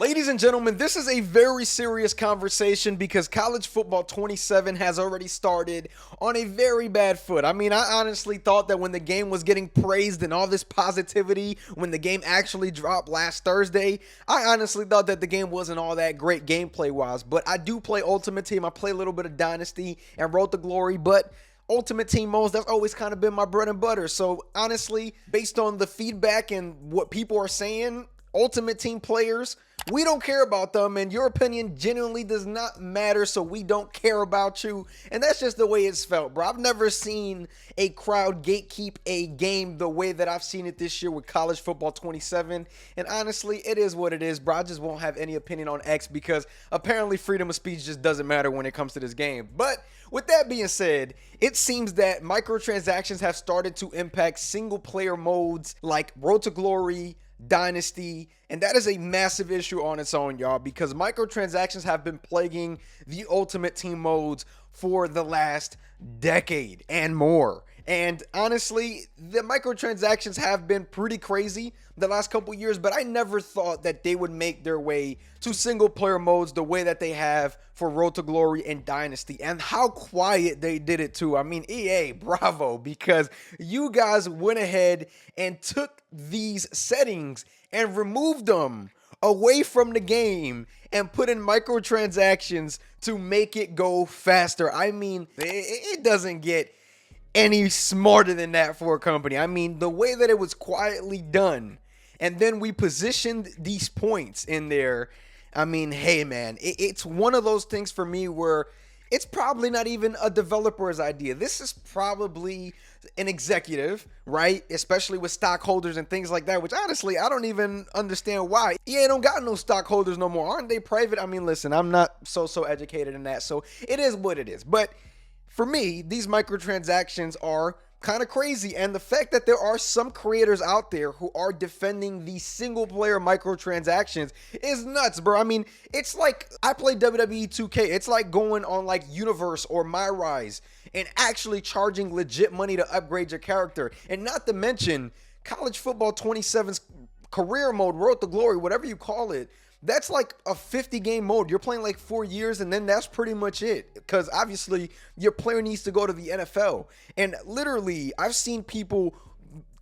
Ladies and gentlemen, this is a very serious conversation because college football 27 has already started on a very bad foot. I mean, I honestly thought that when the game was getting praised and all this positivity, when the game actually dropped last Thursday, I honestly thought that the game wasn't all that great gameplay wise. But I do play Ultimate Team, I play a little bit of Dynasty and Road to Glory, but Ultimate Team modes, that's always kind of been my bread and butter. So honestly, based on the feedback and what people are saying, Ultimate Team players, we don't care about them, and your opinion genuinely does not matter, so we don't care about you. And that's just the way it's felt, bro. I've never seen a crowd gatekeep a game the way that I've seen it this year with college football 27. And honestly, it is what it is, bro. I just won't have any opinion on X because apparently freedom of speech just doesn't matter when it comes to this game. But with that being said, it seems that microtransactions have started to impact single player modes like Road to Glory, Dynasty, and that is a massive issue on its own, y'all, because microtransactions have been plaguing the Ultimate Team modes for the last decade and more. And honestly, the microtransactions have been pretty crazy the last couple years, but I never thought that they would make their way to single player modes the way that they have for Road to Glory and Dynasty, and how quiet they did it too. I mean, EA, bravo, because you guys went ahead and took these settings and removed them away from the game and put in microtransactions to make it go faster. I mean, it doesn't get any smarter than that for a company. I mean, the way that it was quietly done, and then we positioned these points in there. I mean, hey, man, it's one of those things for me where it's probably not even a developer's idea. This is probably an executive, right? Especially with stockholders and things like that, which honestly, I don't even understand why. EA don't got no stockholders no more. Aren't they private? I mean, listen, I'm not so educated in that, so it is what it is. But for me, these microtransactions are kind of crazy, and the fact that there are some creators out there who are defending these single player microtransactions is nuts, bro. I mean, it's like I play WWE 2K. It's like going on like Universe or MyRise and actually charging legit money to upgrade your character. And not to mention college football 27's career mode, Road to Glory, whatever you call it. That's like a 50 game mode. You're playing like 4 years and then that's pretty much it. Because obviously your player needs to go to the NFL. And literally, I've seen people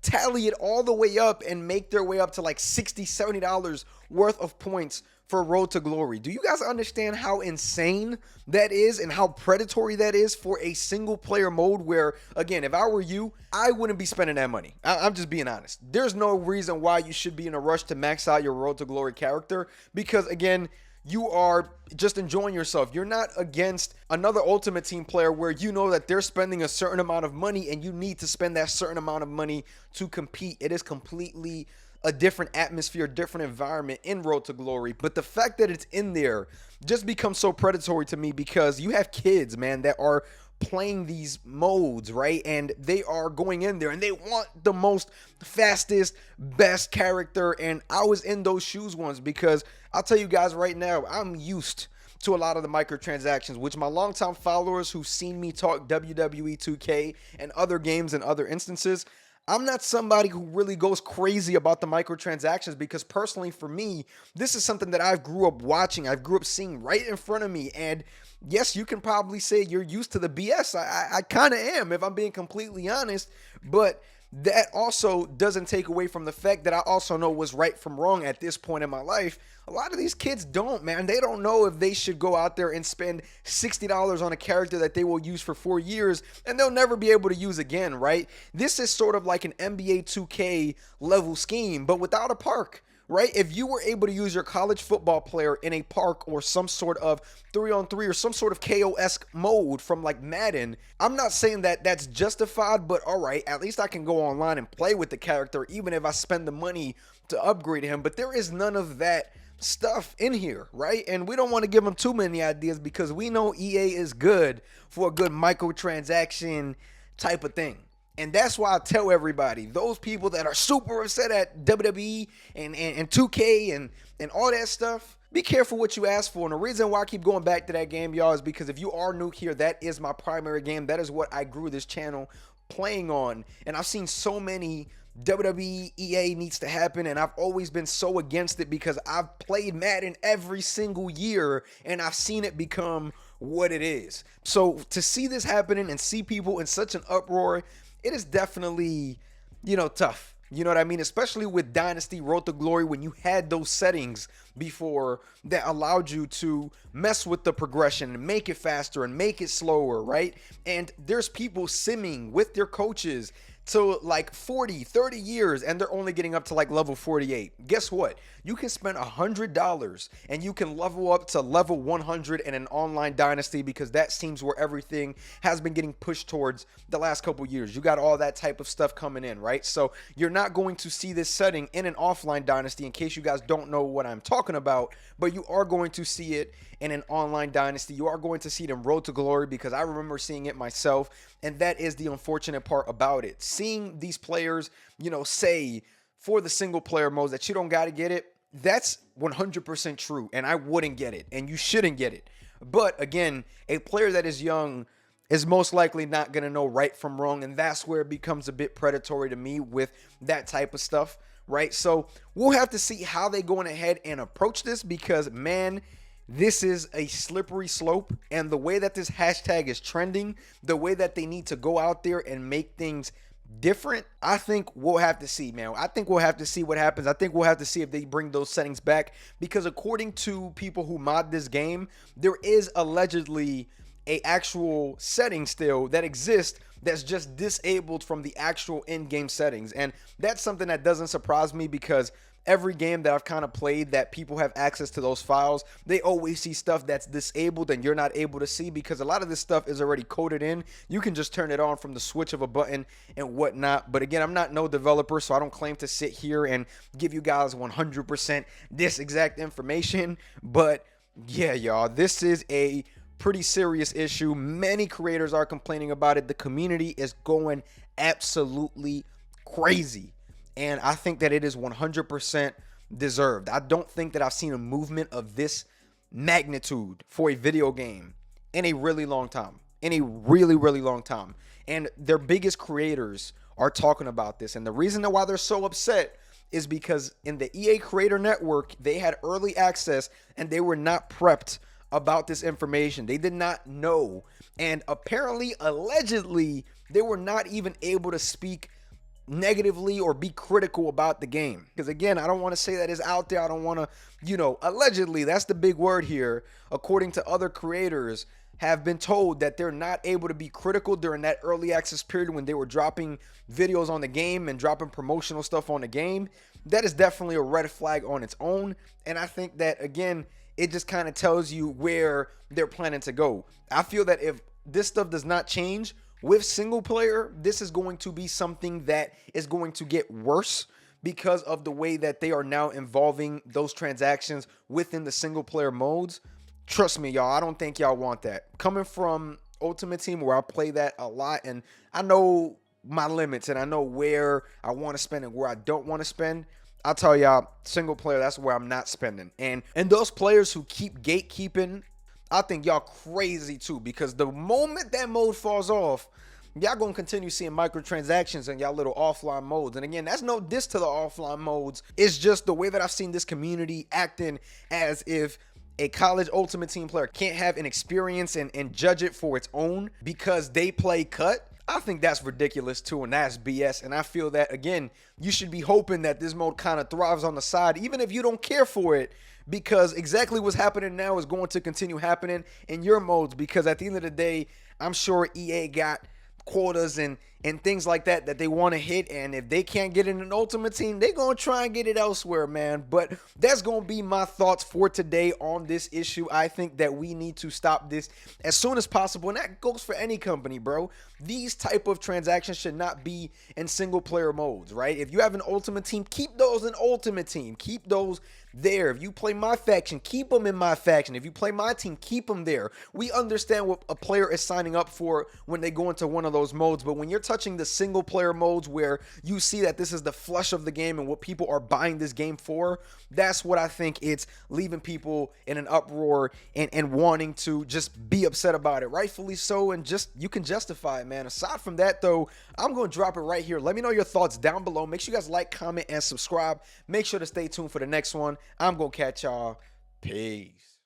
tally it all the way up and make their way up to like $60, $70 worth of points for Road to Glory. Do you guys understand how insane that is and how predatory that is for a single player mode where, again, if I were you, I wouldn't be spending that money. I'm just being honest. There's no reason why you should be in a rush to max out your Road to Glory character because, again, you are just enjoying yourself. You're not against another Ultimate Team player where you know that they're spending a certain amount of money and you need to spend that certain amount of money to compete. It is completely a different atmosphere, different environment in Road to Glory. But the fact that it's in there just becomes so predatory to me because you have kids, man, that are playing these modes, right? And they are going in there and they want the most fastest, best character. And I was in those shoes once because I'll tell you guys right now, I'm used to a lot of the microtransactions, which my longtime followers who've seen me talk WWE 2K and other games and other instances, I'm not somebody who really goes crazy about the microtransactions because personally for me, this is something that I grew up watching. I grew up seeing right in front of me. And yes, you can probably say you're used to the BS. I kind of am, if I'm being completely honest. But that also doesn't take away from the fact that I also know what's right from wrong at this point in my life. A lot of these kids don't, man. They don't know if they should go out there and spend $60 on a character that they will use for 4 years and they'll never be able to use again, right? This is sort of like an NBA 2K level scheme, but without a park. Right? If you were able to use your college football player in a park or some sort of 3-on-3 or some sort of KO-esque mode from like Madden, I'm not saying that that's justified, but all right, at least I can go online and play with the character even if I spend the money to upgrade him. But there is none of that stuff in here, right? And we don't want to give them too many ideas because we know EA is good for a good microtransaction type of thing. And that's why I tell everybody, those people that are super upset at WWE and 2K and all that stuff, be careful what you ask for. And the reason why I keep going back to that game, y'all, is because if you are new here, that is my primary game. That is what I grew this channel playing on. And I've seen so many WWE EA needs to happen, and I've always been so against it because I've played Madden every single year and I've seen it become what it is. So to see this happening and see people in such an uproar, it is definitely, tough. You know what I mean? Especially with Dynasty Road to Glory, when you had those settings before that allowed you to mess with the progression and make it faster and make it slower, right? And there's people simming with their coaches to like 40, 30 years, and they're only getting up to like level 48. Guess what? You can spend $100 and you can level up to level 100 in an online dynasty, because that seems where everything has been getting pushed towards the last couple years. You got all that type of stuff coming in, right? So you're not going to see this setting in an offline dynasty, in case you guys don't know what I'm talking about, but you are going to see it in an online dynasty. You are going to see it in Road to Glory, because I remember seeing it myself, and that is the unfortunate part about it. Seeing these players, say for the single player modes that you don't got to get it, that's 100% true, and I wouldn't get it, and you shouldn't get it. But again, a player that is young is most likely not going to know right from wrong, and that's where it becomes a bit predatory to me with that type of stuff, right? So we'll have to see how they go ahead and approach this, because, man, this is a slippery slope, and the way that this hashtag is trending, the way that they need to go out there and make things different, I think we'll have to see, man. I think we'll have to see what happens. I think we'll have to see if they bring those settings back, because according to people who mod this game, there is allegedly a actual setting still that exists that's just disabled from the actual in-game settings. And that's something that doesn't surprise me, because every game that I've kind of played that people have access to those files, they always see stuff that's disabled and you're not able to see, because a lot of this stuff is already coded in. You can just turn it on from the switch of a button and whatnot. But again, I'm not no developer, so I don't claim to sit here and give you guys 100% this exact information. But yeah, y'all, this is a pretty serious issue. Many creators are complaining about it. The community is going absolutely crazy, and I think that it is 100% deserved. I don't think that I've seen a movement of this magnitude for a video game in a really long time. In a really, really long time. And their biggest creators are talking about this. And the reason why they're so upset is because in the EA Creator Network, they had early access and they were not prepped about this information. They did not know. And apparently, allegedly, they were not even able to speak negatively or be critical about the game. Because again, I don't want to say that it's out there. I don't want to, allegedly, that's the big word here. According to other creators, have been told that they're not able to be critical during that early access period when they were dropping videos on the game and dropping promotional stuff on the game. That is definitely a red flag on its own. And I think that, again, it just kind of tells you where they're planning to go. I feel that if this stuff does not change with single player, this is going to be something that is going to get worse, because of the way that they are now involving those transactions within the single player modes. Trust me, y'all, I don't think y'all want that. Coming from Ultimate Team, where I play that a lot, and I know my limits and I know where I want to spend and where I don't want to spend, I'll tell y'all, single player, that's where I'm not spending. And those players who keep gatekeeping, I think y'all crazy too, because the moment that mode falls off, y'all gonna continue seeing microtransactions in y'all little offline modes. And again, that's no diss to the offline modes. It's just the way that I've seen this community acting as if a college Ultimate Team player can't have an experience and judge it for its own because they play cut. I think that's ridiculous too, and that's BS. And I feel that, again, you should be hoping that this mode kind of thrives on the side, even if you don't care for it, because exactly what's happening now is going to continue happening in your modes, because at the end of the day, I'm sure EA got quotas and things like that they want to hit, and if they can't get in an Ultimate Team, they're going to try and get it elsewhere, man. But that's going to be my thoughts for today on this issue. I think that we need to stop this as soon as possible, and that goes for any company, bro. These type of transactions should not be in single player modes, right? If you have an Ultimate Team, keep those in Ultimate Team. Keep those there. If you play my faction, keep them in my faction. If you play my team, keep them there. We understand what a player is signing up for when they go into one of those modes, but when you're touching the single player modes where you see that this is the flush of the game and what people are buying this game for, that's what I think it's leaving people in an uproar and wanting to just be upset about it. Rightfully so, and just you can justify it, man. Aside from that, though, I'm going to drop it right here. Let me know your thoughts down below. Make sure you guys like, comment, and subscribe. Make sure to stay tuned for the next one. I'm going to catch y'all. Peace.